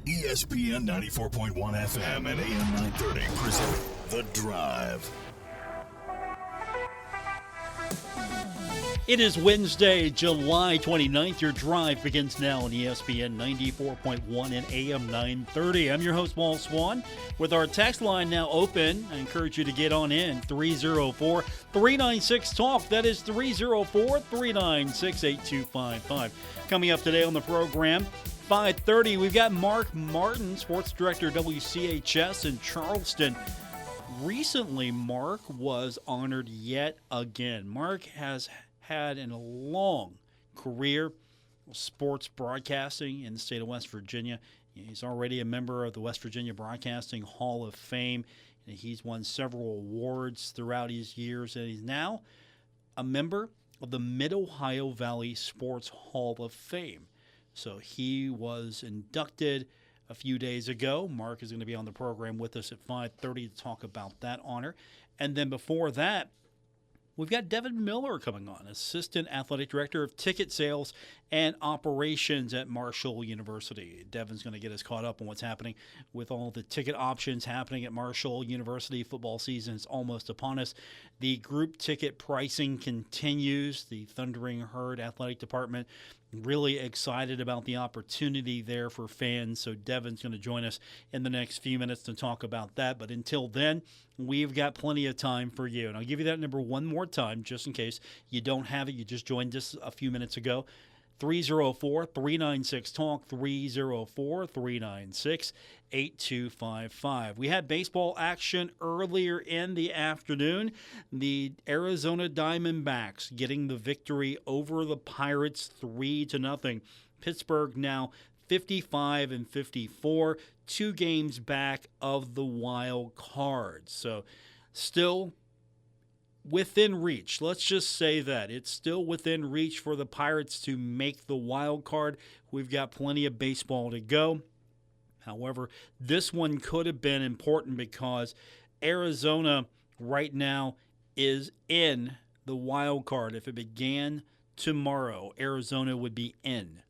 ESPN 94.1 FM and AM 930 present The Drive. It is Wednesday, July 29th. Your drive begins now on ESPN 94.1 and AM 930. I'm your host, Paul Swann. With our text line now open, I encourage you to get on in. 304-396-TALK. That is 304-396-8255. Coming up today on the program, 5:30, we've got Mark Martin, sports director, WCHS in Charleston. Recently, Mark was honored yet again. Mark has had a long career of sports broadcasting in the state of West Virginia. He's already a member of the West Virginia Broadcasting Hall of Fame, and he's won several awards throughout his years, and he's now a member of the Mid-Ohio Valley Sports Hall of Fame. So he was inducted a few days ago. Mark is going to be on the program with us at 5:30 to talk about that honor. And then before that, we've got Devin Miller coming on, Assistant Athletic Director of Ticket Sales and Operations at Marshall University. Devin's going to get us caught up on what's happening with all the ticket options happening at Marshall University. Football season is almost upon us. The group ticket pricing continues. The Thundering Herd Athletic Department really excited about the opportunity there for fans. So Devin's going to join us in the next few minutes to talk about that. But until then, we've got plenty of time for you. And I'll give you that number one more time, just in case you don't have it. You just joined us a few minutes ago. 304-396-TALK, 304-396-8255. We had baseball action earlier in the afternoon. The Arizona Diamondbacks getting the victory over the Pirates 3-0. Pittsburgh now 55-54, 2 games back of the wild card. So still within reach. Let's just say that. It's still within reach for the Pirates to make the wild card. We've got plenty of baseball to go. However, this one could have been important because Arizona right now is in the wild card. If it began tomorrow, Arizona would be in.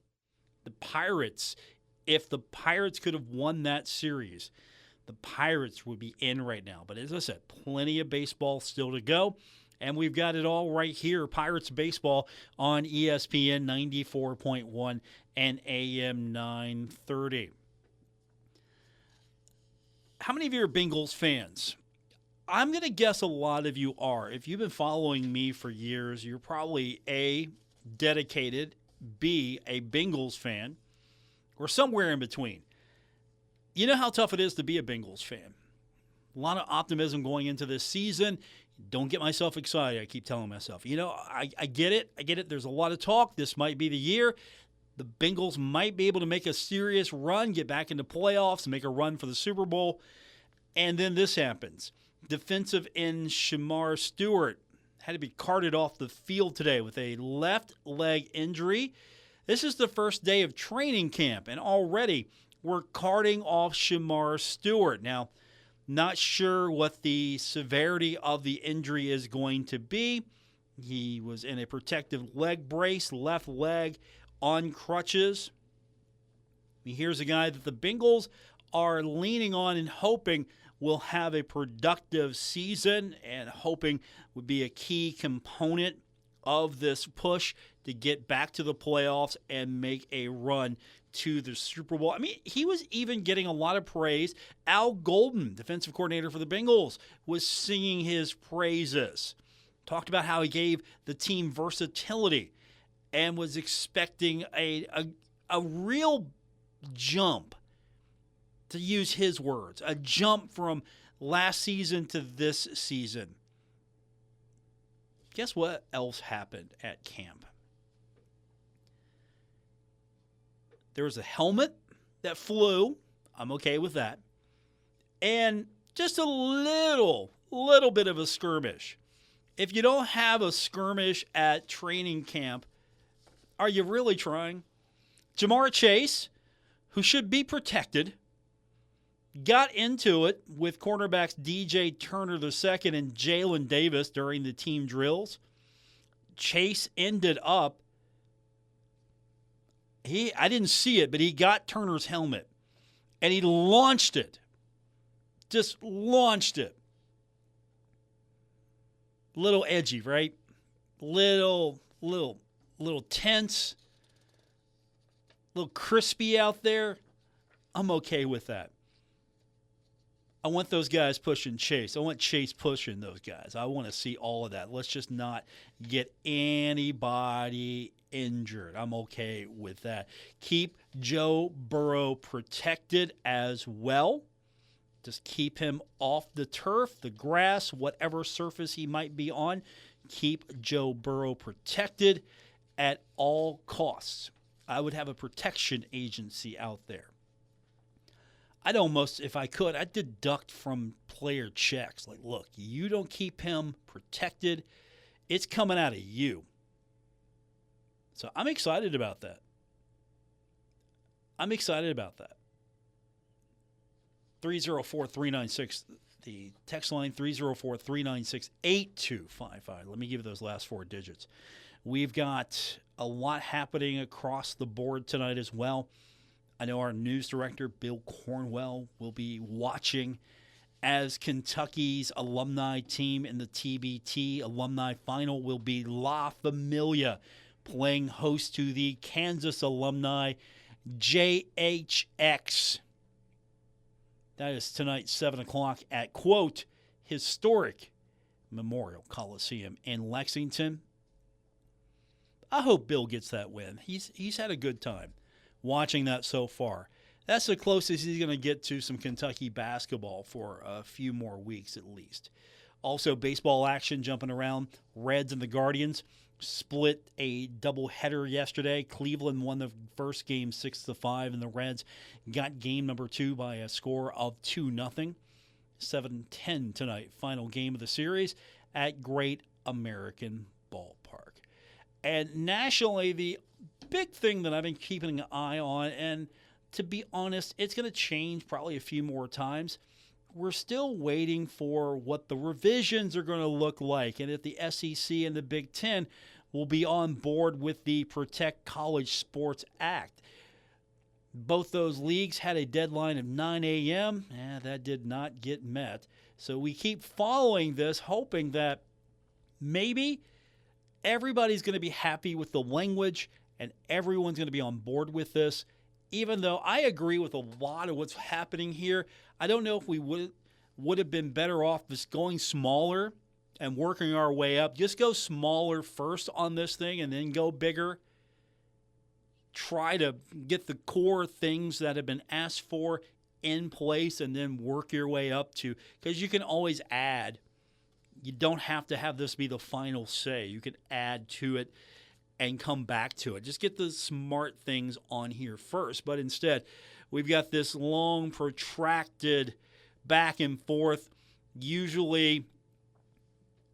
The Pirates, if the Pirates could have won that series, the Pirates would be in right now. But as I said, plenty of baseball still to go. And we've got it all right here. Pirates baseball on ESPN 94.1 and AM 930. How many of you are Bengals fans? I'm going to guess a lot of you are. If you've been following me for years, you're probably A, dedicated, B, a Bengals fan, or somewhere in between. You know how tough it is to be a Bengals fan. A lot of optimism going into this season. Don't get myself excited, I keep telling myself. I get it. I get it. There's a lot of talk. This might be the year. The Bengals might be able to make a serious run, get back into playoffs, and make a run for the Super Bowl. And then this happens. Defensive end Shamar Stewart had to be carted off the field today with a left leg injury. This is the first day of training camp, and already we're carting off Shamar Stewart. Now, not sure what the severity of the injury is going to be. He was in a protective leg brace, left leg on crutches. Here's a guy that the Bengals are leaning on and hoping will have a productive season and hoping would be a key component of this push to get back to the playoffs and make a run to the Super Bowl. I mean, he was even getting a lot of praise. Al Golden, defensive coordinator for the Bengals, was singing his praises. Talked about how he gave the team versatility and was expecting a real jump, to use his words, a jump from last season to this season. Guess what else happened at camp? There was a helmet that flew. I'm okay with that. And just a little bit of a skirmish. If you don't have a skirmish at training camp, are you really trying? Jamar Chase, who should be protected, got into it with cornerbacks DJ Turner II and Jalen Davis during the team drills. Chase ended up, I didn't see it, but he got Turner's helmet. And he launched it. Just launched it. Little edgy, right? Little tense. Little crispy out there. I'm okay with that. I want those guys pushing Chase. I want Chase pushing those guys. I want to see all of that. Let's just not get anybody injured. I'm okay with that. Keep Joe Burrow protected as well. Just keep him off the turf, the grass, whatever surface he might be on. Keep Joe Burrow protected at all costs. I would have a protection agency out there. I'd almost, if I could, I'd deduct from player checks. Like, look, you don't keep him protected, it's coming out of you. So I'm excited about that. 304-396, the text line, 304-396-8255. Let me give you those last four digits. We've got a lot happening across the board tonight as well. I know our news director, Bill Cornwell, will be watching as Kentucky's alumni team in the TBT alumni final will be La Familia, playing host to the Kansas alumni JHX. That is tonight, 7 o'clock at, quote, historic Memorial Coliseum in Lexington. I hope Bill gets that win. He's had a good time watching that so far. That's the closest he's going to get to some Kentucky basketball for a few more weeks at least. Also, baseball action jumping around. Reds and the Guardians split a doubleheader yesterday. Cleveland won the first game 6-5, and the Reds got game number 2 by a score of 2-0. 7-10 tonight, final game of the series at Great American Ballpark. And nationally, the big thing that I've been keeping an eye on, and to be honest, it's going to change probably a few more times. We're still waiting for what the revisions are going to look like, and if the SEC and the Big Ten will be on board with the Protect College Sports Act. Both those leagues had a deadline of 9 a.m. That did not get met. So we keep following this, hoping that maybe everybody's going to be happy with the language and everyone's going to be on board with this. Even though I agree with a lot of what's happening here, I don't know if we would have been better off just going smaller and working our way up. Just go smaller first on this thing and then go bigger. Try to get the core things that have been asked for in place and then work your way up to, because you can always add. You don't have to have this be the final say. You can add to it and come back to it. Just get the smart things on here first. But instead, we've got this long, protracted back and forth. Usually,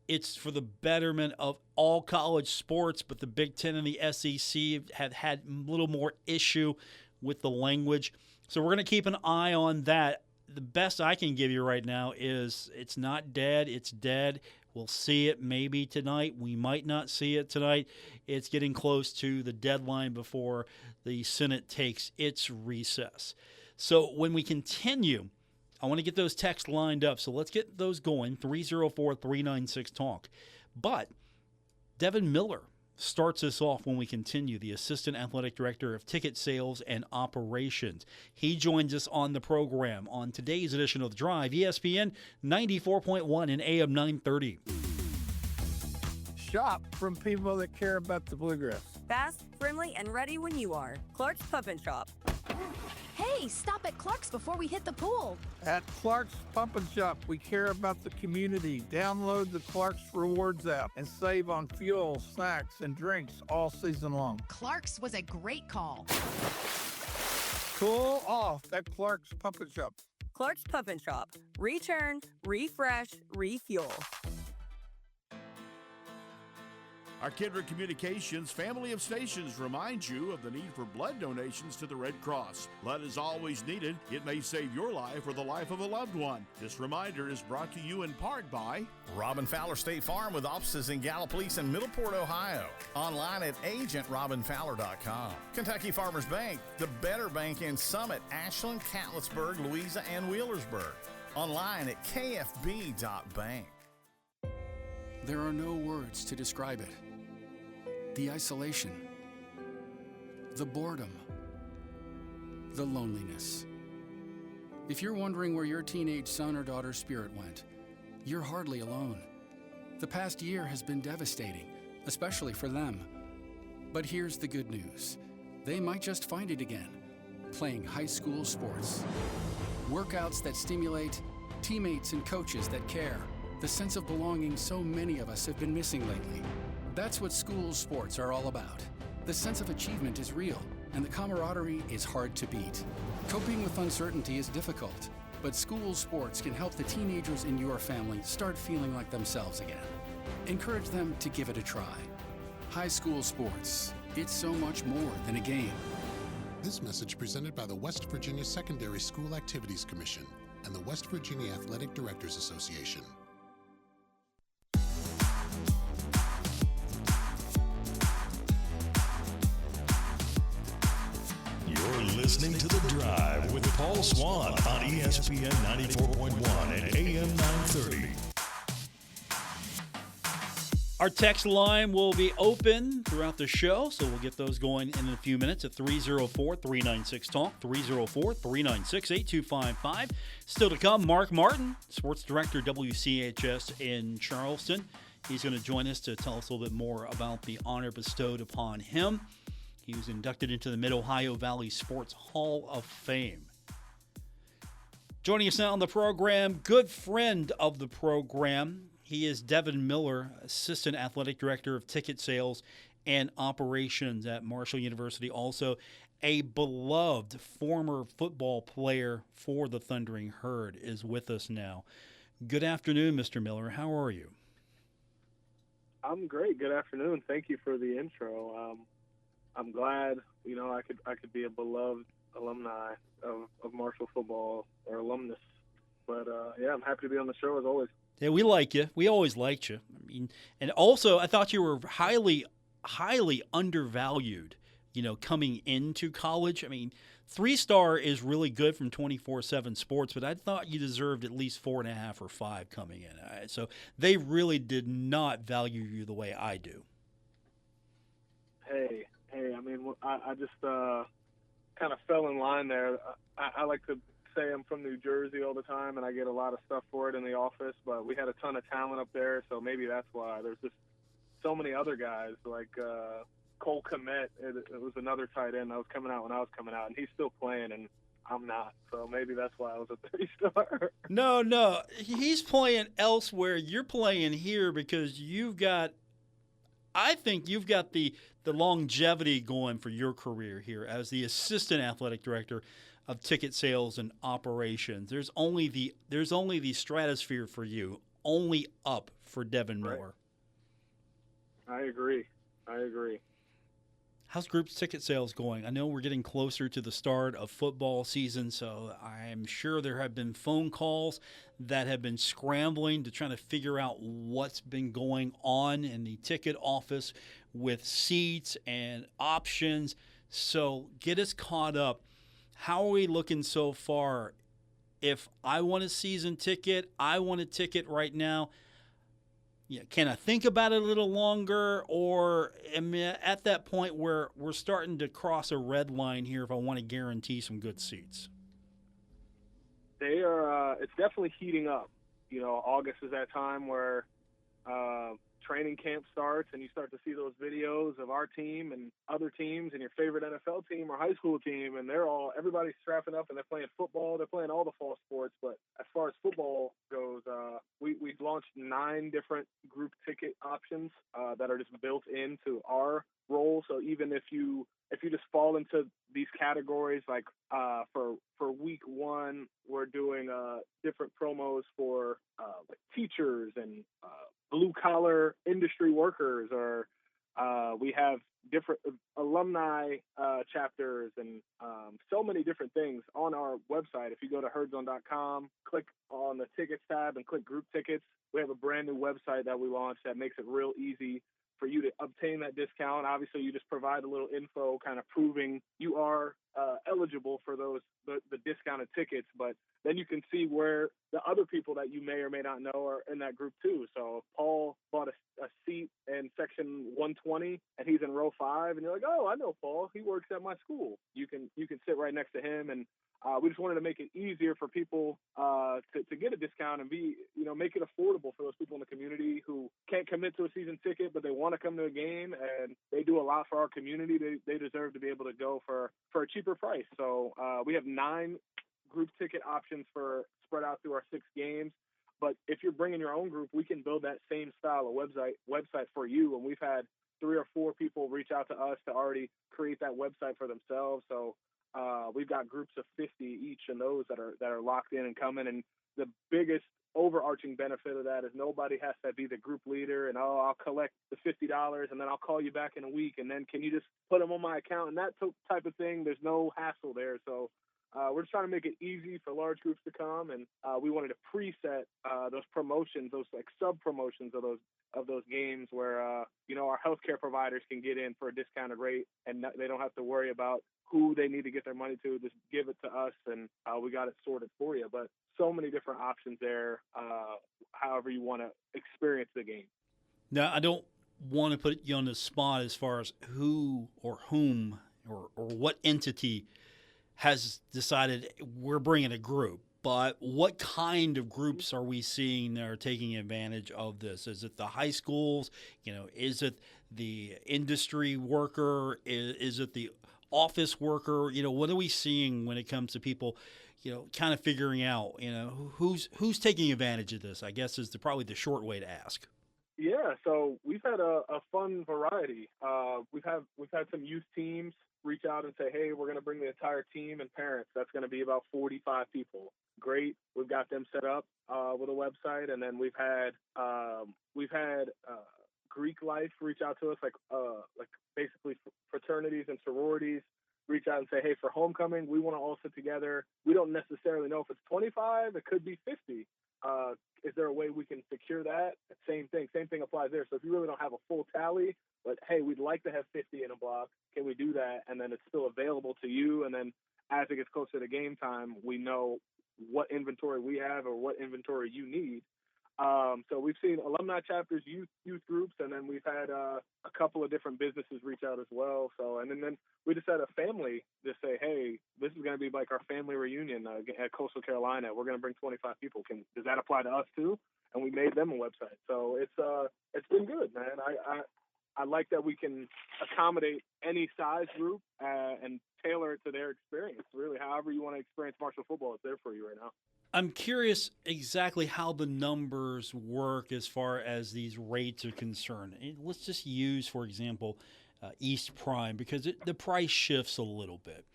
it's for the betterment of all college sports, but the Big Ten and the SEC have had a little more issue with the language. So we're going to keep an eye on that. The best I can give you right now is it's not dead, it's dead. We'll see it maybe tonight. We might not see it tonight. It's getting close to the deadline before the Senate takes its recess. So when we continue, I want to get those texts lined up. So let's get those going, 304-396-TALK. But Devin Miller starts us off when we continue, the Assistant Athletic Director of Ticket Sales and Operations. He joins us on the program on today's edition of The Drive, ESPN 94.1 and AM 930. Shop from people that care about the bluegrass. Fast, friendly, and ready when you are. Clark's Pump and Shop. Hey, stop at Clark's before we hit the pool. At Clark's Pump and Shop, we care about the community. Download the Clark's Rewards app and save on fuel, snacks, and drinks all season long. Clark's was a great call. Cool off at Clark's Pump and Shop. Clark's Pump and Shop. Return, refresh, refuel. Our Kindred Communications family of stations reminds you of the need for blood donations to the Red Cross. Blood is always needed. It may save your life or the life of a loved one. This reminder is brought to you in part by Robin Fowler State Farm with offices in Gallipolis and Middleport, Ohio. Online at agentrobinfowler.com. Kentucky Farmers Bank, the better bank in Summit, Ashland, Catlettsburg, Louisa, and Wheelersburg. Online at kfb.bank. There are no words to describe it. The isolation, the boredom, the loneliness. If you're wondering where your teenage son or daughter's spirit went, you're hardly alone. The past year has been devastating, especially for them. But here's the good news. They might just find it again, playing high school sports. Workouts that stimulate, teammates and coaches that care, the sense of belonging so many of us have been missing lately. That's what school sports are all about. The sense of achievement is real, and the camaraderie is hard to beat. Coping with uncertainty is difficult, but school sports can help the teenagers in your family start feeling like themselves again. Encourage them to give it a try. High school sports, it's so much more than a game. This message presented by the West Virginia Secondary School Activities Commission and the West Virginia Athletic Directors Association. You're listening to The Drive with Paul Swann on ESPN 94.1 and AM 930. Our text line will be open throughout the show, so we'll get those going in a few minutes at 304-396-TALK, 304-396-8255. Still to come, Mark Martin, Sports Director, WCHS in Charleston. He's going to join us to tell us a little bit more about the honor bestowed upon him. He was inducted into the Mid-Ohio Valley Sports Hall of Fame. Joining us now on the program, good friend of the program, he is Devin Miller, Assistant Athletic Director of Ticket Sales and Operations at Marshall University. Also, a beloved former football player for the Thundering Herd is with us now. Good afternoon, Mr. Miller. How are you? I'm great. Good afternoon. Thank you for the intro. I'm glad, I could be a beloved alumni of Marshall football or alumnus. But, I'm happy to be on the show as always. Yeah, we like you. We always liked you. I mean, and also I thought you were highly, highly undervalued, coming into college. I mean, 3-star is really good from 24/7 Sports, but I thought you deserved at least 4.5 or 5 coming in. So they really did not value you the way I do. Hey, I mean, I just kind of fell in line there. I like to say I'm from New Jersey all the time, and I get a lot of stuff for it in the office, but we had a ton of talent up there, so maybe that's why. There's just so many other guys, like Cole Kmet. It was another tight end that was coming out when I was coming out, and he's still playing, and I'm not. So maybe that's why I was a 3-star. No. He's playing elsewhere. You're playing here because I think you've got the longevity going for your career here as the Assistant Athletic Director of Ticket Sales and Operations. There's only the stratosphere for you, only up for Devin Miller. I agree. How's groups ticket sales going? I know we're getting closer to the start of football season, so I'm sure there have been phone calls that have been scrambling to try to figure out what's been going on in the ticket office with seats and options. So get us caught up. How are we looking so far? If I want a season ticket, I want a ticket right now. Yeah, can I think about it a little longer, or am I at that point where we're starting to cross a red line here if I want to guarantee some good seats? They are. It's definitely heating up. August is that time where training camp starts, and you start to see those videos of our team and other teams and your favorite NFL team or high school team, and everybody's strapping up and they're playing football. They're playing all the fall sports, but as far as football goes, we've launched 9 different group ticket options that are just built into our role. So even if you just fall into these categories, like for week 1, we're doing different promos for like teachers and blue collar industry workers, or We have different alumni chapters and so many different things on our website. If you go to herdzone.com, click on the tickets tab and click group tickets, we have a brand new website that we launched that makes it real easy for you to obtain that discount. Obviously, you just provide a little info kind of proving you are eligible for the discounted tickets, but then you can see where the other people that you may or may not know are in that group too. So if Paul bought a seat in section 120 and he's in row 5 and you're like, oh, I know Paul, he works at my school. You can sit right next to him, and we just wanted to make it easier for people to get a discount and make it affordable for those people in the community who can't commit to a season ticket, but they want to come to a game and they do a lot for our community. They deserve to be able to go for a cheaper price. So we have 9 group ticket options for spread out through our 6 games. But if you're bringing your own group, we can build that same style of website for you. And we've had 3 or 4 people reach out to us to already create that website for themselves. So we've got groups of 50 each, and those that are locked in and coming. And the biggest overarching benefit of that is nobody has to be the group leader and, I'll collect the $50 and then I'll call you back in a week, and then can you just put them on my account, and that type of thing. There's no hassle there. So we're just trying to make it easy for large groups to come, and we wanted to preset those promotions, those like sub promotions of those games where our healthcare providers can get in for a discounted rate, and they don't have to worry about who they need to get their money to. Just give it to us, and we got it sorted for you. But so many different options there, however you want to experience the game. Now, I don't want to put you on the spot as far as who or whom or what entity has decided we're bringing a group, but what kind of groups are we seeing that are taking advantage of this? Is it the high schools? Is it the industry worker? Is it the office worker? What are we seeing when it comes to people, kind of figuring out, who's taking advantage of this, I guess is probably the short way to ask. Yeah, so we've had a fun variety. We've had some youth teams reach out and say, hey, we're going to bring the entire team and parents. That's going to be about 45 people. Great. We've got them set up with a website, and then we've had Greek Life reach out to us, like basically fraternities and sororities reach out and say, hey, for homecoming, we want to all sit together. We don't necessarily know if it's 25, it could be 50. Is there a way we can secure that? Same thing applies there. So if you really don't have a full tally, but hey, we'd like to have 50 in a block, can we do that? And then it's still available to you. And then as it gets closer to game time, we know what inventory we have or what inventory you need. So we've seen alumni chapters, youth groups, and then we've had a couple of different businesses reach out as well. So, and then we just had a family just say, hey, this is going to be like our family reunion at Coastal Carolina. We're going to bring 25 people. Does that apply to us too? And we made them a website. So it's been good, man. I like that we can accommodate any size group and tailor it to their experience. Really, however you want to experience Marshall football, it's there for you right now. I'm curious exactly how the numbers work as far as these rates are concerned. Let's just use, for example, East Prime, because the price shifts a little bit.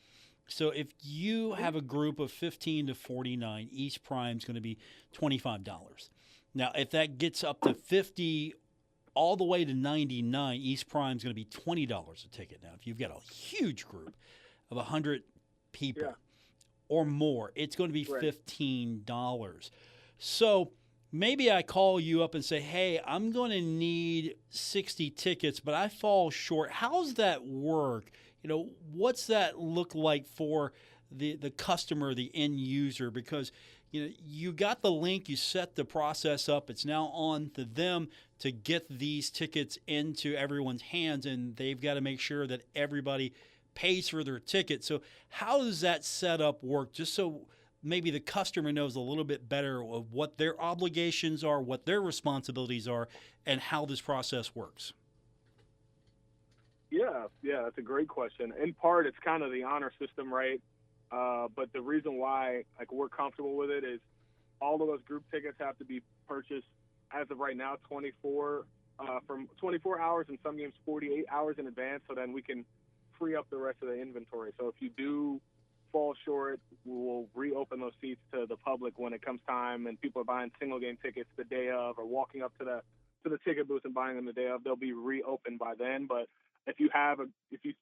So if you have a group of 15 to 49, East Prime is going to be $25. Now, if that gets up to 50 all the way to 99, East Prime is going to be $20 a ticket. Now, if you've got a huge group of 100 people or more, it's going to be $15. So maybe I call you up and say, hey, I'm going to need 60 tickets, but I fall short. How's that work? What's that look like for the customer, the end user? Because you got the link, you set the process up. It's now on to them to get these tickets into everyone's hands, and they've got to make sure that everybody pays for their ticket. So how does that setup work? Just so maybe the customer knows a little bit better of what their obligations are, what their responsibilities are, and how this process works. Yeah, that's a great question. In part, it's kind of the honor system, right? But the reason why we're comfortable with it is all of those group tickets have to be purchased as of right now 24 hours, and some games 48 hours in advance, so then we can free up the rest of the inventory. So if you do fall short, we'll reopen those seats to the public when it comes time and people are buying single game tickets the day of or walking up to to the ticket booth and buying them the day of. They'll be reopened by then. But if you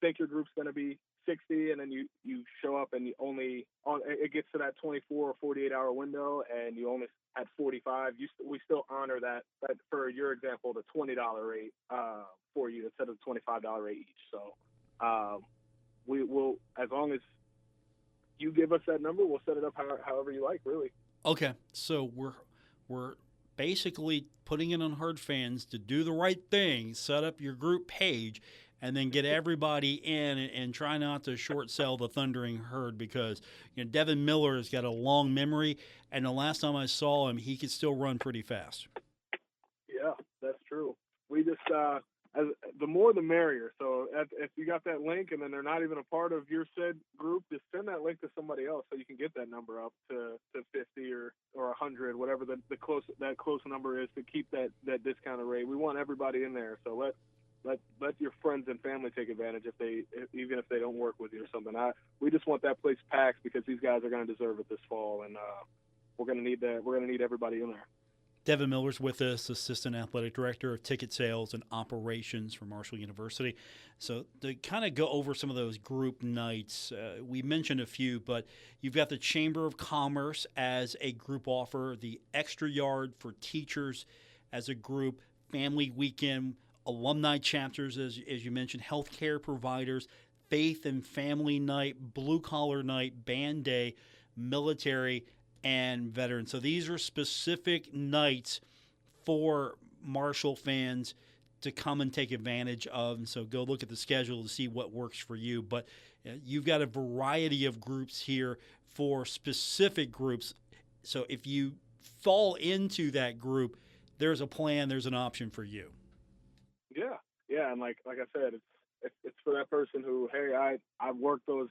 think your group's going to be 60 and then you show up and it gets to that 24 or 48 hour window and you only had 45, we still honor that for your example, the $20 rate for you instead of the $25 rate each. So we will, as long as you give us that number, we'll set it up however you like, really. Okay, so we're basically putting it on Herd fans to do the right thing, set up your group page, and then get everybody in and try not to short sell the Thundering Herd because Devin Miller has got a long memory, and the last time I saw him, he could still run pretty fast. Yeah, that's true. We just the more the merrier. So if you got that link and then they're not even a part of your said group, just send that link to somebody else so you can get that number up to 50 or 100, whatever the close number is to keep that discounted rate. We want everybody in there. So let your friends and family take advantage even if they don't work with you or something. We just want that place packed because these guys are going to deserve it this fall, and we're going to need that. We're going to need everybody in there. Devin Miller's with us, Assistant Athletic Director of Ticket Sales and Operations for Marshall University. So to kind of go over some of those group nights, we mentioned a few, but you've got the Chamber of Commerce as a group offer, the Extra Yard for teachers as a group, Family Weekend, alumni chapters, as you mentioned, healthcare providers, Faith and Family Night, Blue Collar Night, Band Day, military, and veterans. So these are specific nights for Marshall fans to come and take advantage of. And so go look at the schedule to see what works for you. But you've got a variety of groups here for specific groups. So if you fall into that group, there's a plan, there's an option for you. Yeah, and like I said, it's for that person who, hey, I worked those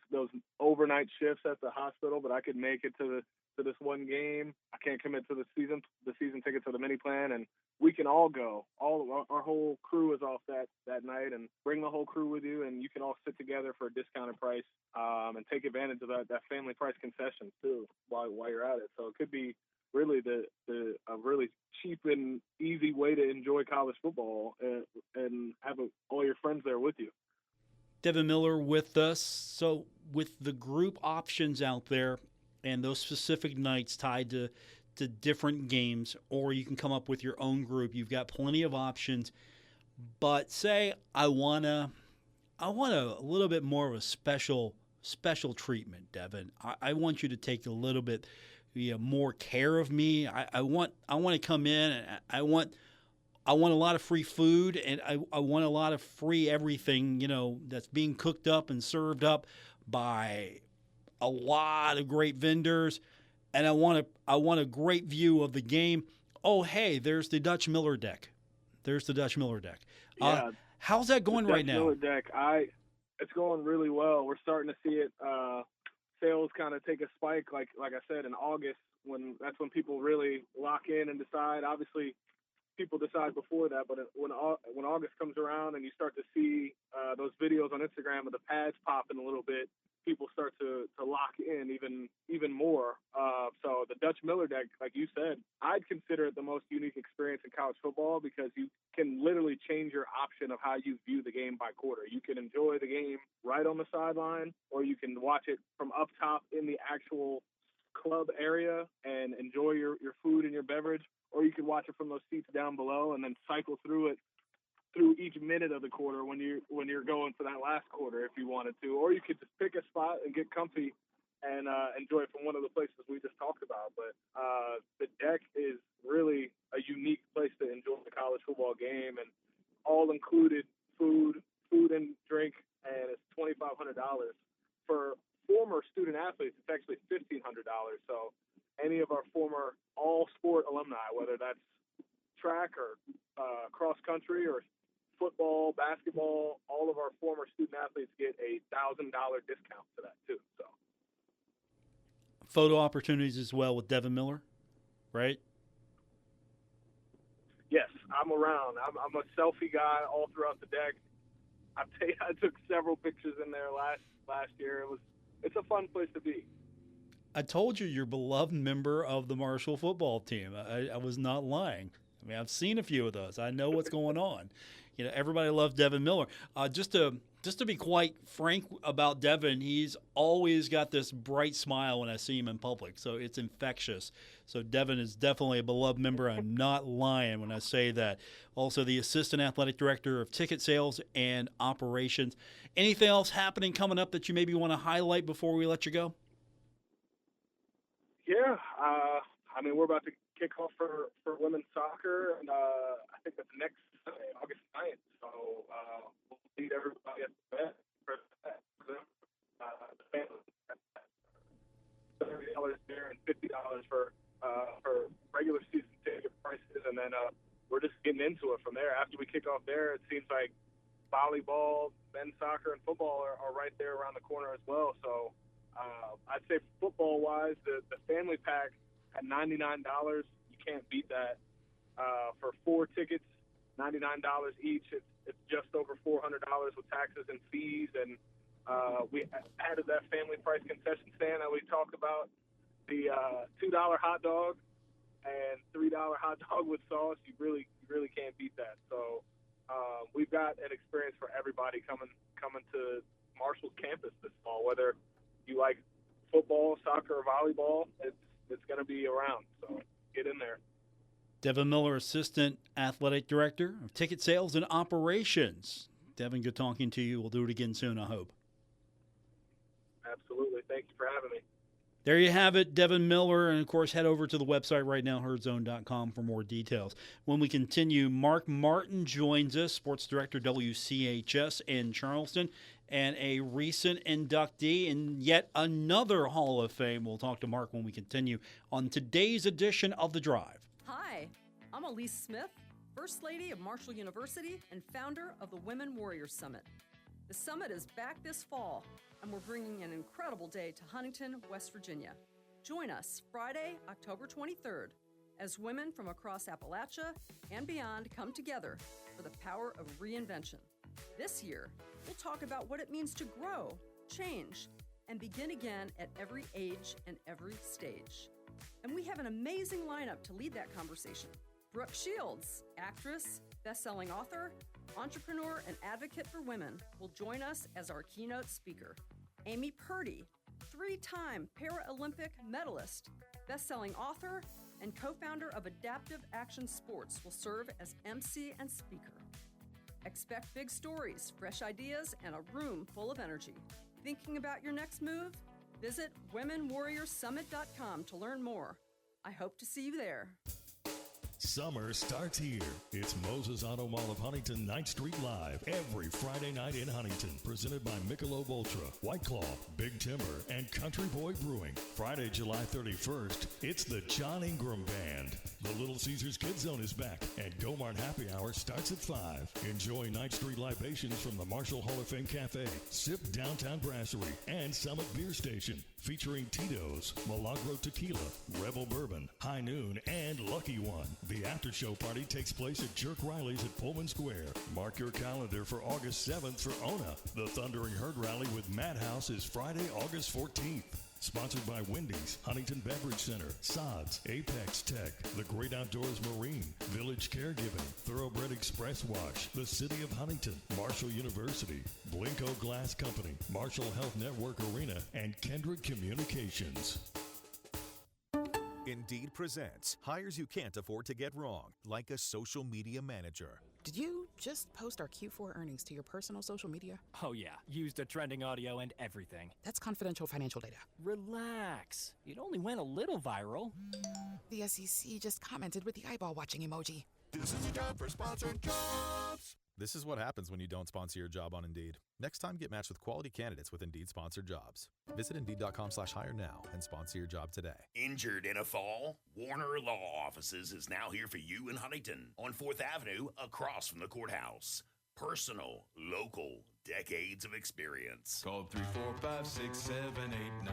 overnight shifts at the hospital, but I could make it to this one game. I can't commit to the season ticket to the mini plan, and we can all go. Our whole crew is off that night, and bring the whole crew with you, and you can all sit together for a discounted price and take advantage of that family price concession too while you're at it. So it could be really a really cheap and easy way to enjoy college football and have all your friends there with you. Devin Miller with us. So with the group options out there and those specific nights tied to different games, or you can come up with your own group, you've got plenty of options. But say I want a little bit more of a special treatment, Devin. I want you to take a little bit more care of me. I want to come in and I want a lot of free food, and I want a lot of free everything, that's being cooked up and served up by a lot of great vendors, and I want a great view of the game. Oh, hey, there's the Dutch Miller deck. Yeah. How's that going right now? Miller deck, it's going really well. We're starting to see it. Sales kind of take a spike, like I said, in August, that's when people really lock in and decide. Obviously, people decide before that, but when August comes around and you start to see those videos on Instagram of the pads popping a little bit, people start to lock in even more. So the Dutch Miller deck, like you said, I'd consider it the most unique experience in college football because you can literally change your option of how you view the game by quarter. You can enjoy the game right on the sideline, or you can watch it from up top in the actual club area and enjoy your food and your beverage, or you can watch it from those seats down below and then cycle through each minute of the quarter when you're going for that last quarter if you wanted to, or you could just pick a spot and get comfy and enjoy it from one of the places we just talked about. But the deck is really a unique place to enjoy the college football game, and all included food and drink, and it's $2,500 for former student athletes. It's actually $1,500. So any of our former all sport alumni, whether that's track or cross country or football, basketball, all of our former student athletes get a $1,000 discount to that too. So photo opportunities as well with Devin Miller, right? Yes, I'm around. I'm a selfie guy all throughout the deck. I took several pictures in there last year. It's a fun place to be. I told you, you're a beloved member of the Marshall football team. I was not lying. I mean, I've seen a few of those. I know what's going on. You know, everybody loves Devin Miller. Just to be quite frank about Devin, he's always got this bright smile when I see him in public, so it's infectious. So Devin is definitely a beloved member. I'm not lying when I say that. Also, the Assistant Athletic Director of Ticket Sales and Operations. Anything else happening coming up that you maybe want to highlight before we let you go? Yeah, I mean, we're about to kick off for women's soccer, and I think that's next Sunday, August 9th. So we'll need everybody at the event for that. The family, $30 there and $50 for regular season ticket prices, and then we're just getting into it from there. After we kick off there, it seems like volleyball, men's soccer, and football are right there around the corner as well. So I'd say football-wise, the family pack at $99, you can't beat that. For 4 tickets, $99 each, it's just over $400 with taxes and fees. And we added that family price concession stand that we talked about, the $2 hot dog and $3 hot dog with sauce. You really can't beat that. So we've got an experience for everybody coming to Marshall's campus this fall, whether you like football, soccer, or volleyball. It's going to be around, so get in there. Devin Miller, Assistant Athletic Director of Ticket Sales and Operations. Devin, good talking to you. We'll do it again soon, I hope. Absolutely. Thank you for having me. There you have it, Devin Miller. And, of course, head over to the website right now, herdzone.com, for more details. When we continue, Mark Martin joins us, Sports Director, WCHS in Charleston, and a recent inductee in yet another Hall of Fame. We'll talk to Mark when we continue on today's edition of The Drive. Hi, I'm Elise Smith, First Lady of Marshall University and founder of the Women Warriors Summit. The summit is back this fall, and we're bringing an incredible day to Huntington, West Virginia. Join us Friday, October 23rd, as women from across Appalachia and beyond come together for the power of reinvention. This year, we'll talk about what it means to grow, change, and begin again at every age and every stage. And we have an amazing lineup to lead that conversation. Brooke Shields, actress, best-selling author, entrepreneur, and advocate for women, will join us as our keynote speaker. Amy Purdy, 3-time Paralympic medalist, best-selling author, and co-founder of Adaptive Action Sports, will serve as MC and speaker. Expect big stories, fresh ideas, and a room full of energy. Thinking about your next move? Visit WomenWarriorsSummit.com to learn more. I hope to see you there. Summer starts here. It's Moses Auto Mall of Huntington 9th Street Live every Friday night in Huntington. Presented by Michelob Ultra, White Claw, Big Timber, and Country Boy Brewing. Friday, July 31st, it's the John Ingram Band. The Little Caesars Kids Zone is back, and Go Mart Happy Hour starts at 5. Enjoy 9th Street libations from the Marshall Hall of Fame Cafe, Sip Downtown Brasserie, and Summit Beer Station. Featuring Tito's, Milagro Tequila, Rebel Bourbon, High Noon, and Lucky One. The after-show party takes place at Jerk Riley's at Pullman Square. Mark your calendar for August 7th for ONA. The Thundering Herd Rally with Madhouse is Friday, August 14th. Sponsored by Wendy's, Huntington Beverage Center, Sods, Apex Tech, The Great Outdoors Marine, Village Caregiving, Thoroughbred Express Wash, the City of Huntington, Marshall University, Blinko Glass Company, Marshall Health Network Arena, and Kendrick Communications. Indeed presents hires you can't afford to get wrong, like a social media manager. Did you just post our Q4 earnings to your personal social media? Oh yeah, used the trending audio and everything. That's confidential financial data. Relax. It only went a little viral. The SEC just commented with the eyeball watching emoji. This is a job for sponsored jobs. This is what happens when you don't sponsor your job on Indeed. Next time, get matched with quality candidates with Indeed sponsored jobs. Visit Indeed.com/hire now and sponsor your job today. Injured in a fall? Warner Law Offices is now here for you in Huntington on 4th Avenue across from the courthouse. Personal, local, decades of experience. Call 345-6789.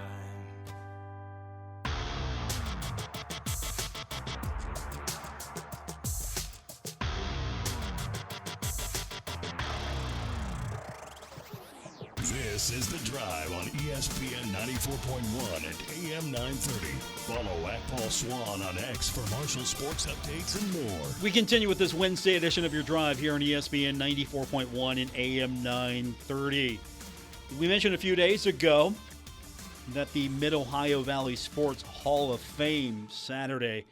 This is The Drive on ESPN 94.1 and AM 930. Follow at Paul Swann on X for Marshall sports updates and more. We continue with this Wednesday edition of Your Drive here on ESPN 94.1 and AM 930. We mentioned a few days ago that the Mid-Ohio Valley Sports Hall of Fame Saturday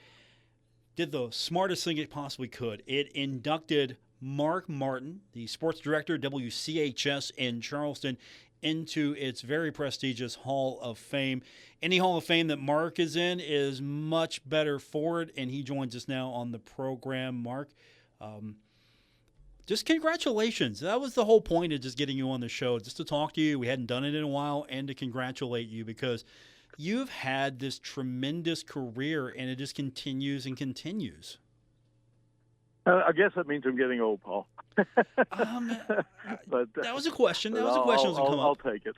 did the smartest thing it possibly could. It inducted Mark Martin, the sports director, WCHS in Charleston, into its very prestigious Hall of Fame. Any Hall of Fame that Mark is in is much better for it, and he joins us now on the program. Mark, just congratulations. That was the whole point of just getting you on the show, just to talk to you. We hadn't done it in a while, and to congratulate you because you've had this tremendous career, and it just continues and continues. I guess that means I'm getting old, Paul. But that was a question. That was a question that come up. I'll take it.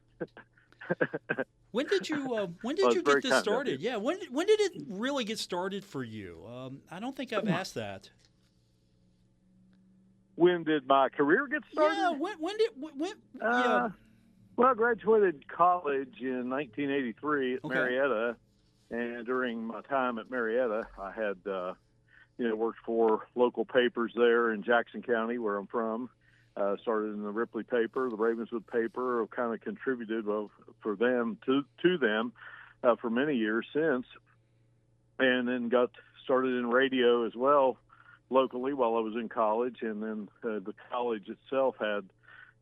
When did you get this started? Yeah, when did it really get started for you? I don't think I've asked that. When did my career get started? Yeah, yeah. Well, I graduated college in 1983 at Marietta, and during my time at Marietta, I had worked for local papers there in Jackson County, where I'm from. Started in the Ripley paper, the Ravenswood paper. I've kind of contributed for them to them for many years since, and then got started in radio as well locally while I was in college. And then the college itself had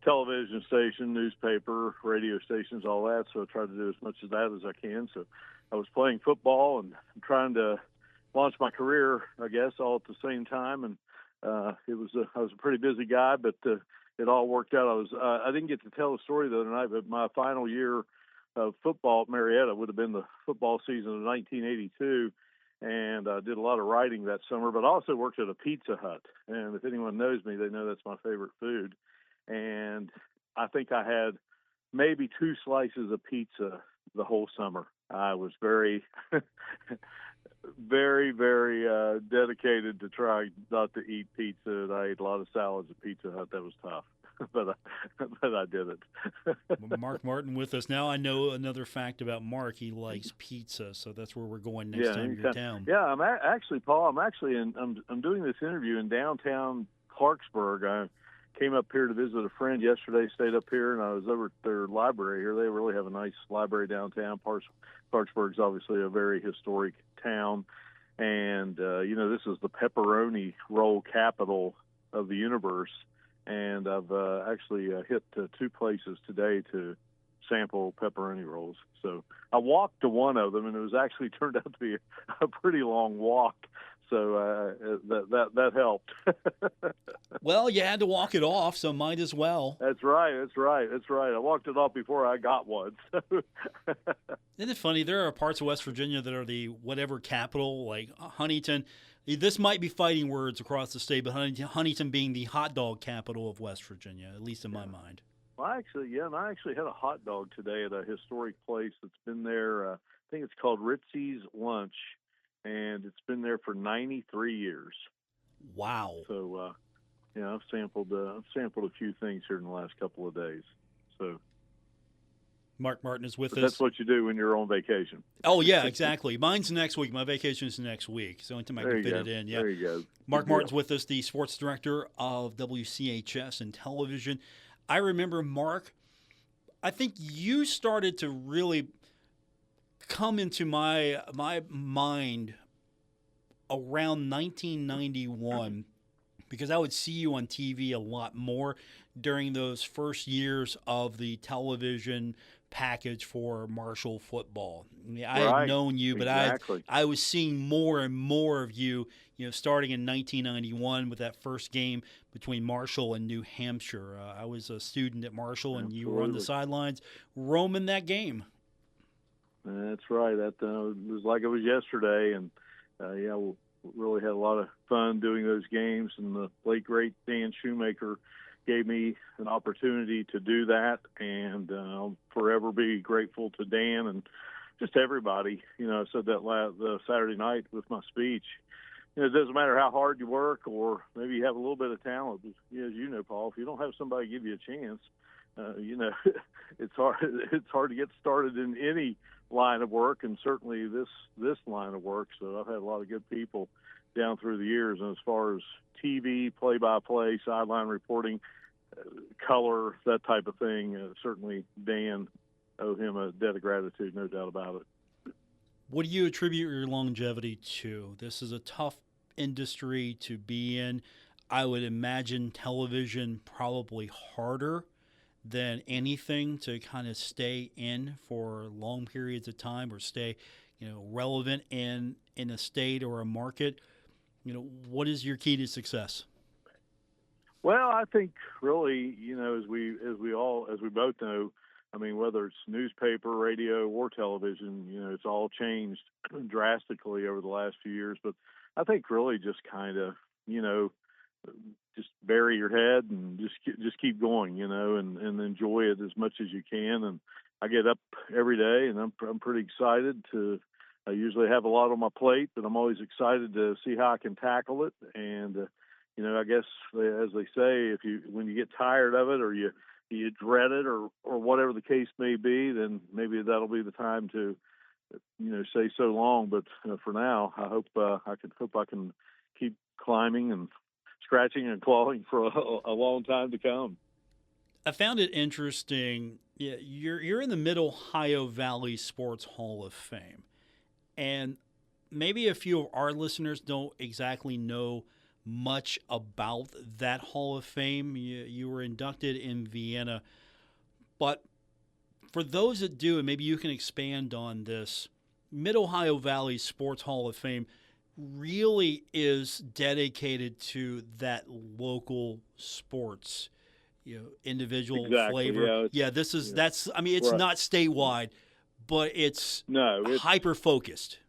television station, newspaper, radio stations, all that. So I tried to do as much of that as I can. So I was playing football and trying to launch my career, I guess, all at the same time. And I was a pretty busy guy, but it all worked out. I didn't get to tell the story the other night, but my final year of football at Marietta would have been the football season of 1982. And I did a lot of writing that summer, but I also worked at a Pizza Hut. And if anyone knows me, they know that's my favorite food. And I think I had maybe 2 slices of pizza the whole summer. I was very, very, very dedicated to try not to eat pizza. And I ate a lot of salads at Pizza Hut. That was tough, but I did it. Mark Martin with us. Now I know another fact about Mark. He likes pizza, so that's where we're going next time you're down. Yeah, I'm actually, Paul. I'm doing this interview in downtown Clarksburg. I came up here to visit a friend yesterday, stayed up here, and I was over at their library here. They really have a nice library downtown. Clarksburg's obviously a very historic town. And, this is the pepperoni roll capital of the universe. And I've actually hit 2 places today to sample pepperoni rolls. So I walked to one of them, and it was actually turned out to be a pretty long walk. So that helped. Well, you had to walk it off, so might as well. That's right. I walked it off before I got one. Isn't it funny? There are parts of West Virginia that are the whatever capital, like Huntington. This might be fighting words across the state, but Huntington being the hot dog capital of West Virginia, at least in my mind. Well, I actually had a hot dog today at a historic place that's been there. I think it's called Ritzy's Lunch. And it's been there for 93 years. Wow! So, I've sampled a few things here in the last couple of days. So, Mark Martin is with us. That's what you do when you're on vacation. Oh yeah, exactly. Mine's next week. My vacation is next week, so anytime I can fit it in. Yeah. There you go. Mark Martin's with us, the sports director of WCHS and television. I remember, Mark, I think you started to really come into my mind around 1991 because I would see you on TV a lot more during those first years of the television package for Marshall football. I mean, I had known you, but I was seeing more and more of you, starting in 1991 with that first game between Marshall and New Hampshire. I was a student at Marshall, and you were on the sidelines roaming that game. That's right. That was like it was yesterday, and we really had a lot of fun doing those games. And the late great Dan Shoemaker gave me an opportunity to do that, and I'll forever be grateful to Dan and just everybody. I said that the Saturday night with my speech. It doesn't matter how hard you work, or maybe you have a little bit of talent. As you know, Paul, if you don't have somebody give you a chance, it's hard to get started in any line of work, and certainly this line of work. So I've had a lot of good people down through the years. And as far as TV, play-by-play, sideline reporting, color, that type of thing, certainly Dan, owe him a debt of gratitude, no doubt about it. What do you attribute your longevity to? This is a tough industry to be in. I would imagine television probably harder than anything to kind of stay in for long periods of time or stay, relevant in a state or a market. What is your key to success? Well, I think really, as we both know, I mean, whether it's newspaper, radio, or television, it's all changed drastically over the last few years. But I think really just kind of, just bury your head and just keep going, and enjoy it as much as you can. And I get up every day, and I'm pretty excited to. I usually have a lot on my plate, but I'm always excited to see how I can tackle it. And I guess as they say, when you get tired of it or you dread it or whatever the case may be, then maybe that'll be the time to say so long. But for now, I hope I can keep climbing and scratching and clawing for a long time to come. I found it interesting. Yeah, you're in the Mid-Ohio Valley Sports Hall of Fame, and maybe a few of our listeners don't exactly know much about that Hall of Fame. You were inducted in Vienna, but for those that do, and maybe you can expand on this, Mid-Ohio Valley Sports Hall of Fame really is dedicated to that local sports, individual flavor. Yeah, that's. I mean, it's right. not statewide, but it's hyper focused.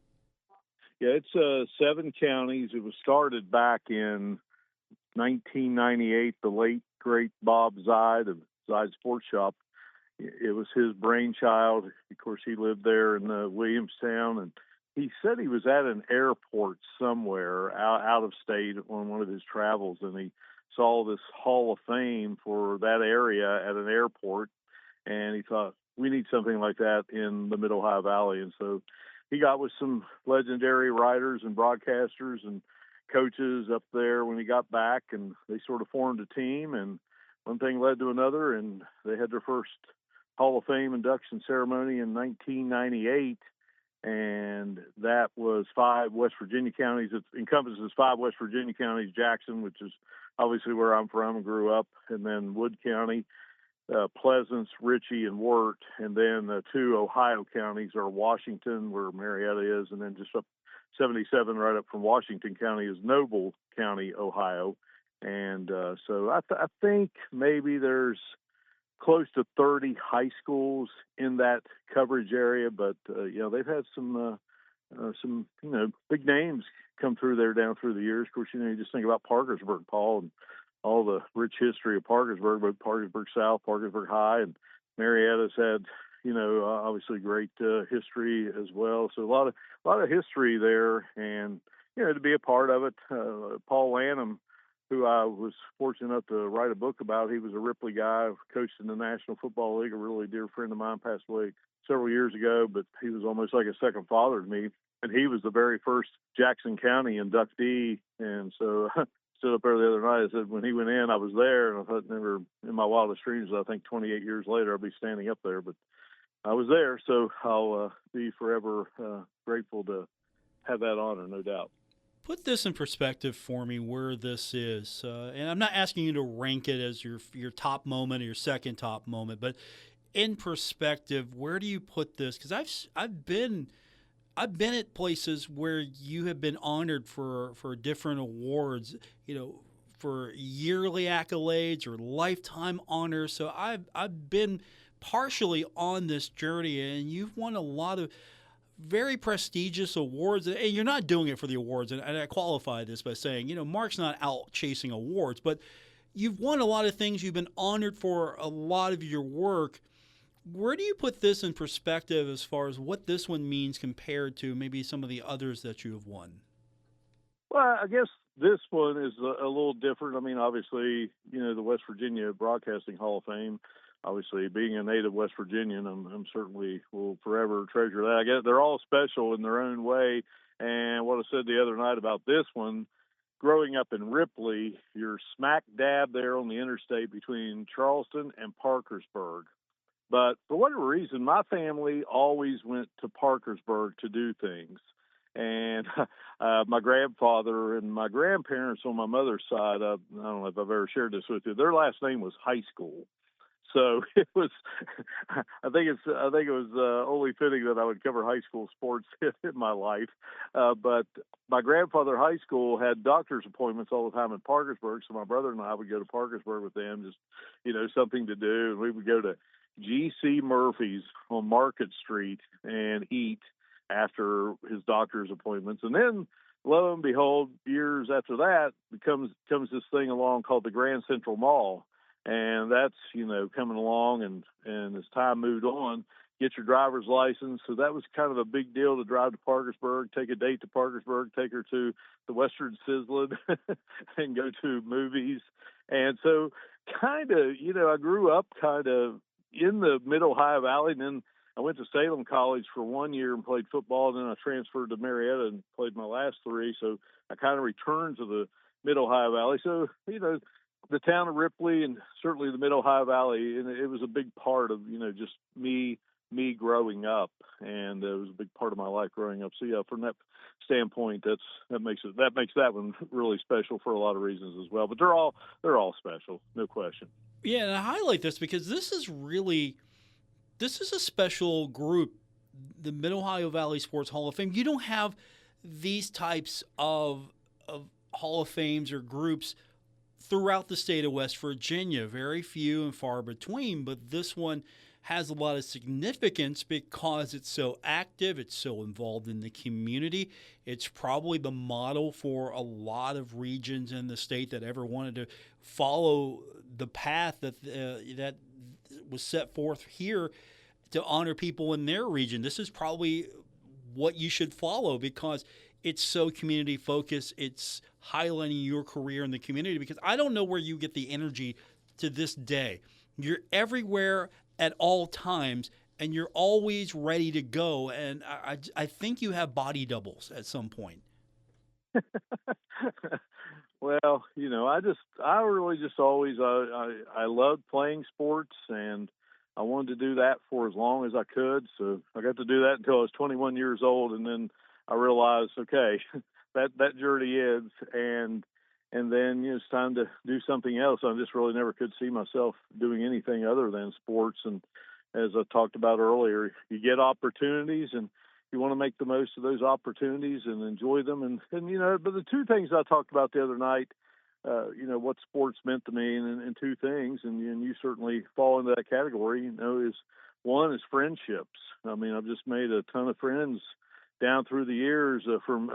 Yeah, it's 7 counties. It was started back in 1998. The late great Bob Zide of Zide Sports Shop. It was his brainchild. Of course, he lived there in Williamstown, and he said he was at an airport somewhere out of state on one of his travels, and he saw this Hall of Fame for that area at an airport, and he thought, we need something like that in the Mid-Ohio Valley. And so he got with some legendary writers and broadcasters and coaches up there when he got back, and they sort of formed a team, and one thing led to another, and they had their first Hall of Fame induction ceremony in 1998. And that was 5 West Virginia counties. It encompasses 5 West Virginia counties, Jackson, which is obviously where I'm from and grew up, and then Wood County, Pleasance, Ritchie, and Wirt. And then the 2 Ohio counties are Washington, where Marietta is, and then just up 77 right up from Washington County is Noble County, Ohio. And so I think maybe there's close to 30 high schools in that coverage area, but they've had some big names come through there down through the years. Of course, you just think about Parkersburg, Paul, and all the rich history of Parkersburg, but Parkersburg South, Parkersburg High, and Marietta's had obviously great history as well. So a lot of history there, and to be a part of it. Paul Lanham, who I was fortunate enough to write a book about. He was a Ripley guy, coached in the National Football League. A really dear friend of mine, passed away several years ago, but he was almost like a second father to me. And he was the very first Jackson County inductee. And so I stood up there the other night. I said, when he went in, I was there, and I thought never in my wildest dreams, I think 28 years later, I'll be standing up there. But I was there, so I'll be forever grateful to have that honor, no doubt. Put this in perspective for me where this is. And I'm not asking you to rank it as your top moment or your second top moment, but in perspective, where do you put this? Because I've been at places where you have been honored for different awards, for yearly accolades or lifetime honors. So I've been partially on this journey, and you've won a lot of very prestigious awards, and you're not doing it for the awards, and I qualify this by saying, Mark's not out chasing awards, but you've won a lot of things. You've been honored for a lot of your work. Where do you put this in perspective as far as what this one means compared to maybe some of the others that you have won? Well, I guess this one is a little different. I mean, obviously, the West Virginia Broadcasting Hall of Fame, obviously, being a native West Virginian, I'm certainly will forever treasure that. I guess they're all special in their own way. And what I said the other night about this one, growing up in Ripley, you're smack dab there on the interstate between Charleston and Parkersburg. But for whatever reason, my family always went to Parkersburg to do things. And my grandfather and my grandparents on my mother's side, I don't know if I've ever shared this with you, their last name was High School. So it was, I think it was only fitting that I would cover high school sports in my life. But my grandfather high school had doctor's appointments all the time in Parkersburg. So my brother and I would go to Parkersburg with them, just, something to do. And we would go to G.C. Murphy's on Market Street and eat after his doctor's appointments. And then, lo and behold, years after that, comes this thing along called the Grand Central Mall. And that's, coming along, and as time moved on, get your driver's license. So that was kind of a big deal to drive to Parkersburg, take a date to Parkersburg, take her to the Western Sizzlin and go to movies. And so kind of, I grew up kind of in the mid-Ohio Valley, and then I went to Salem College for 1 year and played football, and then I transferred to Marietta and played my last 3. So I kind of returned to the mid-Ohio Valley. So, the town of Ripley and certainly the Mid-Ohio Valley, and it was a big part of, just me growing up, and it was a big part of my life growing up. So yeah, from that standpoint, that makes that one really special for a lot of reasons as well. But they're all special, no question. Yeah, and I highlight this because this is a special group, the Mid-Ohio Valley Sports Hall of Fame. You don't have these types of Hall of Fames or groups throughout the state of West Virginia, very few and far between, but this one has a lot of significance because it's so active, it's so involved in the community. It's probably the model for a lot of regions in the state that ever wanted to follow the path that was set forth here to honor people in their region. This is probably what you should follow because it's so community focused. It's highlighting your career in the community because I don't know where you get the energy to this day. You're everywhere at all times, and you're always ready to go. And I think you have body doubles at some point. Well, I really just always, I loved playing sports, and I wanted to do that for as long as I could. So I got to do that until I was 21 years old, and then I realized, okay, that journey ends, and then it's time to do something else. I just really never could see myself doing anything other than sports. And as I talked about earlier, you get opportunities, and you want to make the most of those opportunities and enjoy them. And but the two things I talked about the other night, what sports meant to me, and two things, and you certainly fall into that category. Is one is friendships. I mean, I've just made a ton of friends down through the years, from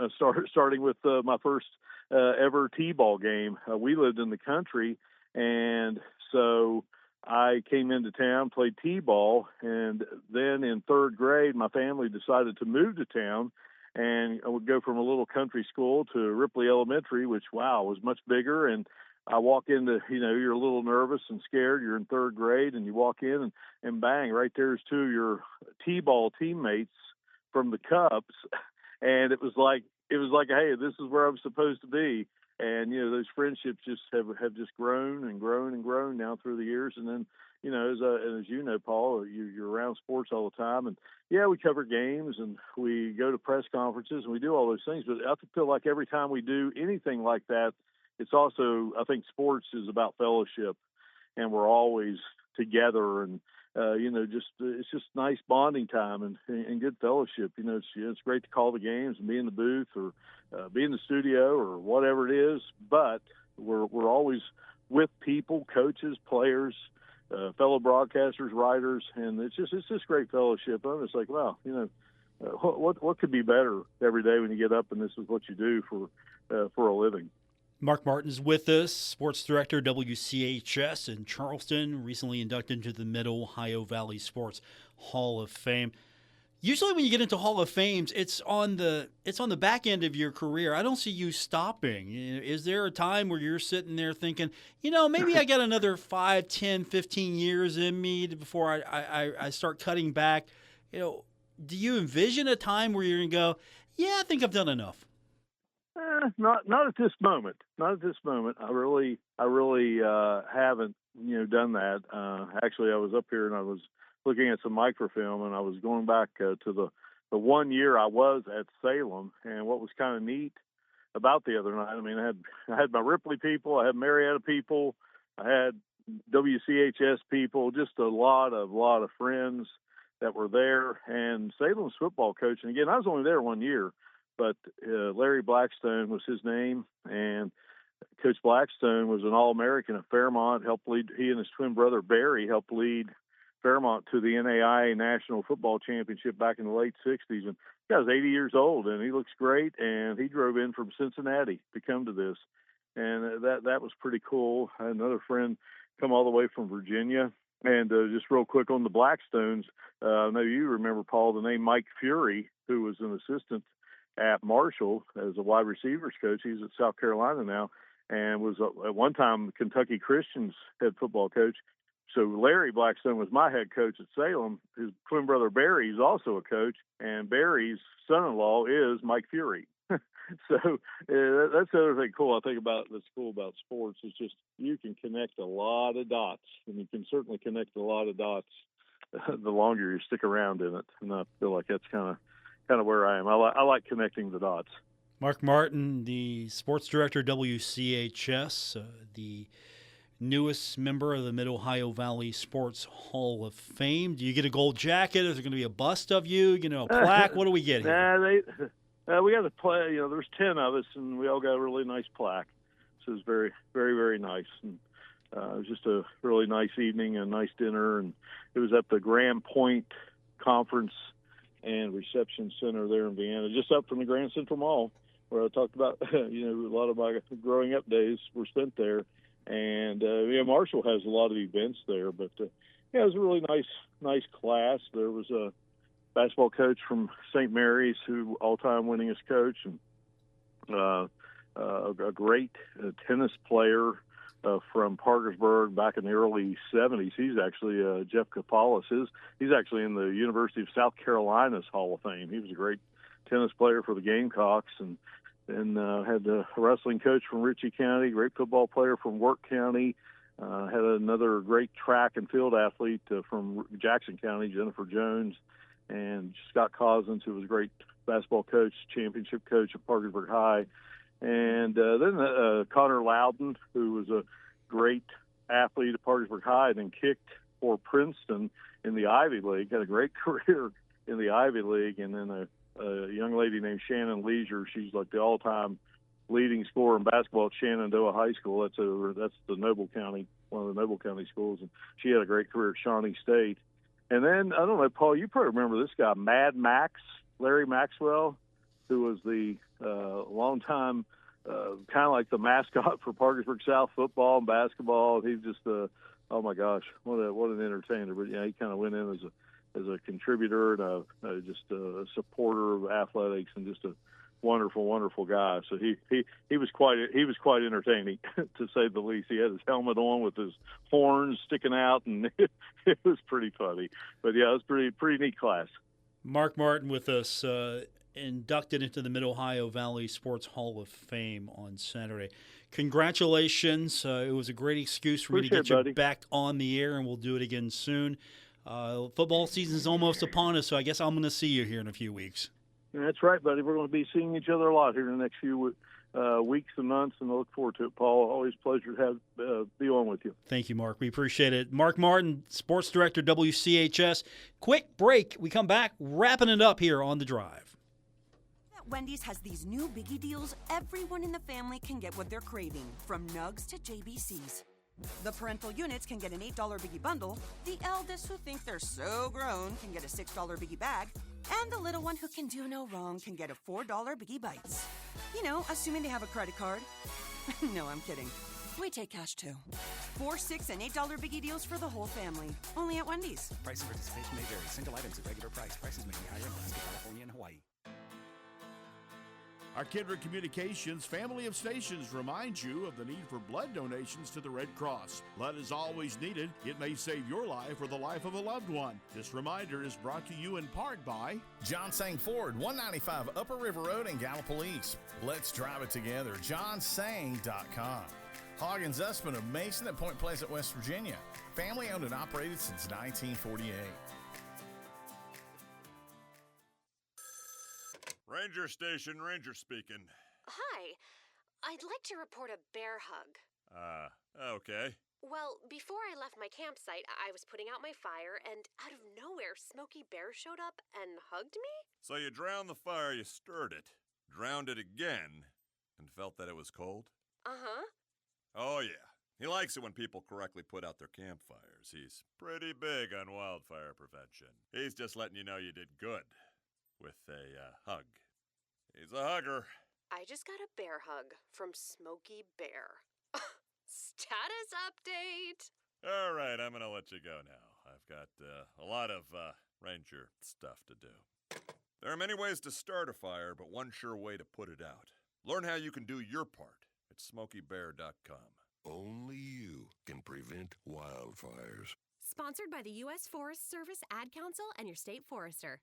starting with my first ever T-ball game. We lived in the country, and so I came into town, played T-ball, and then in third grade, my family decided to move to town, and I would go from a little country school to Ripley Elementary, which, wow, was much bigger. And I walk into, you're a little nervous and scared. You're in third grade, and you walk in, and bang, right there's two of your T-ball teammates from the Cubs, and it was like, hey, this is where I'm supposed to be. And those friendships just have just grown and grown and grown now through the years. And then as you know, Paul, you're around sports all the time, and yeah, we cover games and we go to press conferences and we do all those things. But I feel like every time we do anything like that, it's also, I think sports is about fellowship, and we're always together, and it's just nice bonding time and good fellowship. It's great to call the games and be in the booth or be in the studio or whatever it is, but we're always with people, coaches, players, fellow broadcasters, writers, and it's just great fellowship. I'm just like, wow, what could be better every day when you get up and this is what you do for a living. Mark Martin's with us, sports director, WCHS in Charleston, recently inducted into the Mid-Ohio Valley Sports Hall of Fame. Usually when you get into Hall of Fames, it's on the back end of your career. I don't see you stopping. Is there a time where you're sitting there thinking, maybe I got another 5, 10, 15 years in me before I start cutting back? Do you envision a time where you're going to go, yeah, I think I've done enough? Not at this moment. Not at this moment. I really haven't, done that. Actually, I was up here and I was looking at some microfilm, and I was going back to the 1 year I was at Salem. And what was kind of neat about the other night, I mean, I had my Ripley people, I had Marietta people, I had WCHS people, just a lot of friends that were there. And Salem's football coach, and again, I was only there 1 year, but Larry Blackstone was his name, and Coach Blackstone was an All-American at Fairmont, helped lead, he and his twin brother Barry helped lead Fairmont to the NAIA National Football Championship back in the late 60s. And the guy's 80 years old, and he looks great, and he drove in from Cincinnati to come to this. And that was pretty cool. I had another friend come all the way from Virginia. And just real quick on the Blackstones, I know you remember, Paul, the name Mike Fury, who was an assistant at Marshall as a wide receivers coach. He's at South Carolina now, and was at one time Kentucky Christian's head football coach. So Larry Blackstone was my head coach at Salem. His twin brother Barry is also a coach, and Barry's son-in-law is Mike Fury. So that's the other thing that's cool about sports is just you can connect a lot of dots, and you can certainly connect a lot of dots the longer you stick around in it. And I feel like that's kind of where I am. I like connecting the dots. Mark Martin, the sports director, WCHS, the newest member of the Mid-Ohio Valley Sports Hall of Fame. Do you get a gold jacket? Is there going to be a bust of you? A plaque? What do we get here? We got a play. There's 10 of us, and we all got a really nice plaque. So it was very, very, very nice. And it was just a really nice evening, a nice dinner, and it was at the Grand Point Conference and Reception Center there in Vienna, just up from the Grand Central Mall, where I talked about, a lot of my growing up days were spent there. And, Marshall has a lot of events there, but, it was a really nice class. There was a basketball coach from St. Mary's, who all-time winningest coach, and a great tennis player from Parkersburg back in the early 70s. He's actually Jeff Kapalis. He's actually in the University of South Carolina's Hall of Fame. He was a great tennis player for the Gamecocks, and had a wrestling coach from Ritchie County, great football player from Work County, had another great track and field athlete from Jackson County, Jennifer Jones, and Scott Cousins, who was a great basketball coach, championship coach at Parkersburg High. And then Connor Loudon, who was a great athlete at Parkersburg High and then kicked for Princeton in the Ivy League, had a great career in the Ivy League. And then a young lady named Shannon Leisure. She's like the all-time leading scorer in basketball at Shenandoah High School. That's the Noble County, one of the Noble County schools. And she had a great career at Shawnee State. And then, I don't know, Paul, you probably remember this guy, Mad Max, Larry Maxwell, who was the longtime kind of like the mascot for Parkersburg South football and basketball. He's just, oh my gosh, what an entertainer. But yeah, he kind of went in as a contributor and just a supporter of athletics, and just a wonderful, wonderful guy. So he was quite entertaining, to say the least. He had his helmet on with his horns sticking out, and it was pretty funny. But yeah, it was pretty neat class. Mark Martin with us, inducted into the Mid-Ohio Valley Sports Hall of Fame on Saturday. Congratulations. It was a great excuse for me to get you back on the air, and we'll do it again soon. Football season's almost upon us, so I guess I'm going to see you here in a few weeks. That's right, buddy. We're going to be seeing each other a lot here in the next few weeks and months, and I look forward to it, Paul. Always a pleasure to be on with you. Thank you, Mark. We appreciate it. Mark Martin, Sports Director, WCHS. Quick break. We come back, wrapping it up here on The Drive. Wendy's has these new biggie deals. Everyone in the family can get what they're craving, from nugs to JBCs. The parental units can get an $8 biggie bundle. The eldest, who think they're so grown, can get a $6 biggie bag. And the little one who can do no wrong can get a $4 biggie bites. Assuming they have a credit card. No, I'm kidding. We take cash too. $4, $6, and $8 biggie deals for the whole family. Only at Wendy's. Price and participation may vary. Single items at regular price. Prices may be higher in Alaska, California, and Hawaii. Our Kindred Communications family of stations reminds you of the need for blood donations to the Red Cross. Blood is always needed. It may save your life or the life of a loved one. This reminder is brought to you in part by John Sang Ford, 195 Upper River Road in Gallipolis. Let's drive it together. JohnSang.com. Hoggins Usman of Mason at Point Pleasant, West Virginia. Family owned and operated since 1948. Ranger Station, Ranger speaking. Hi. I'd like to report a bear hug. Okay. Well, before I left my campsite, I was putting out my fire, and out of nowhere, Smokey Bear showed up and hugged me? So you drowned the fire, you stirred it, drowned it again, and felt that it was cold? Uh-huh. Oh, yeah. He likes it when people correctly put out their campfires. He's pretty big on wildfire prevention. He's just letting you know you did good with a hug. He's a hugger. I just got a bear hug from Smokey Bear. Status update! All right, I'm going to let you go now. I've got a lot of ranger stuff to do. There are many ways to start a fire, but one sure way to put it out. Learn how you can do your part at SmokeyBear.com. Only you can prevent wildfires. Sponsored by the U.S. Forest Service, Ad Council, and your state forester.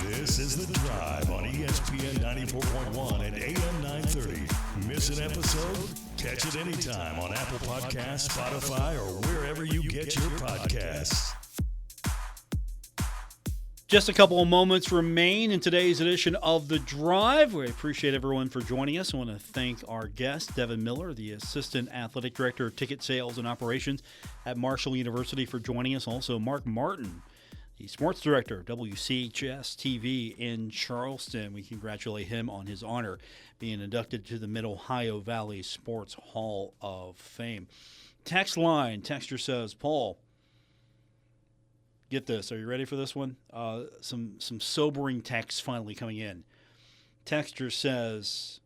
This is The Drive on ESPN 94.1 and AM 930. Miss an episode? Catch it anytime on Apple Podcasts, Spotify, or wherever you get your podcasts. Just a couple of moments remain in today's edition of The Drive. We appreciate everyone for joining us. I want to thank our guest, Devin Miller, the Assistant Athletic Director of Ticket Sales and Operations at Marshall University, for joining us. Also, Mark Martin, the Sports Director of WCHS-TV in Charleston. We congratulate him on his honor being inducted to the Mid-Ohio Valley Sports Hall of Fame. Text line, texter says, Paul, get this. Are you ready for this one? Some sobering texts finally coming in. Texter says,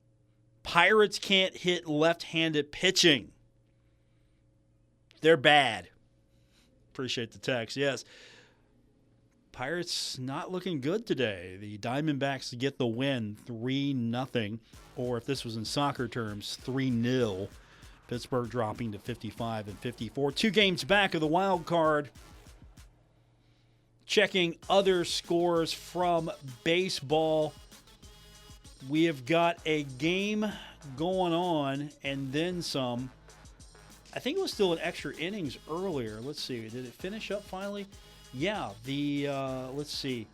Pirates can't hit left-handed pitching. They're bad. Appreciate the text. Yes. Pirates not looking good today. The Diamondbacks get the win 3-0, or if this was in soccer terms, 3-0. Pittsburgh dropping to 55 and 54. 2 games back of the wild card. Checking other scores from baseball. We have got a game going on and then some. I think it was still an extra innings earlier. Let's see. Did it finish up finally? Yeah, let's see.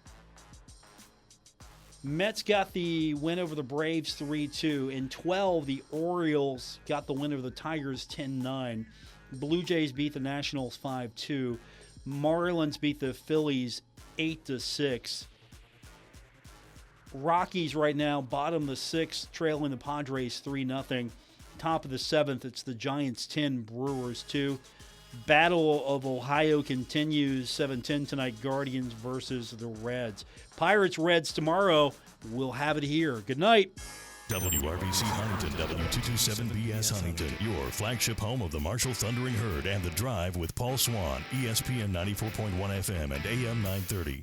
Mets got the win over the Braves 3-2. In 12, the Orioles got the win over the Tigers 10-9. Blue Jays beat the Nationals 5-2. Marlins beat the Phillies 8-6. Rockies right now, bottom of the 6th, trailing the Padres 3-0. Top of the 7th, it's the Giants 10, Brewers 2. Battle of Ohio continues, 7-10 tonight, Guardians versus the Reds. Pirates-Reds tomorrow. We'll have it here. Good night. WRBC Huntington, W227BS Huntington, your flagship home of the Marshall Thundering Herd and The Drive with Paul Swann, ESPN 94.1 FM and AM 930.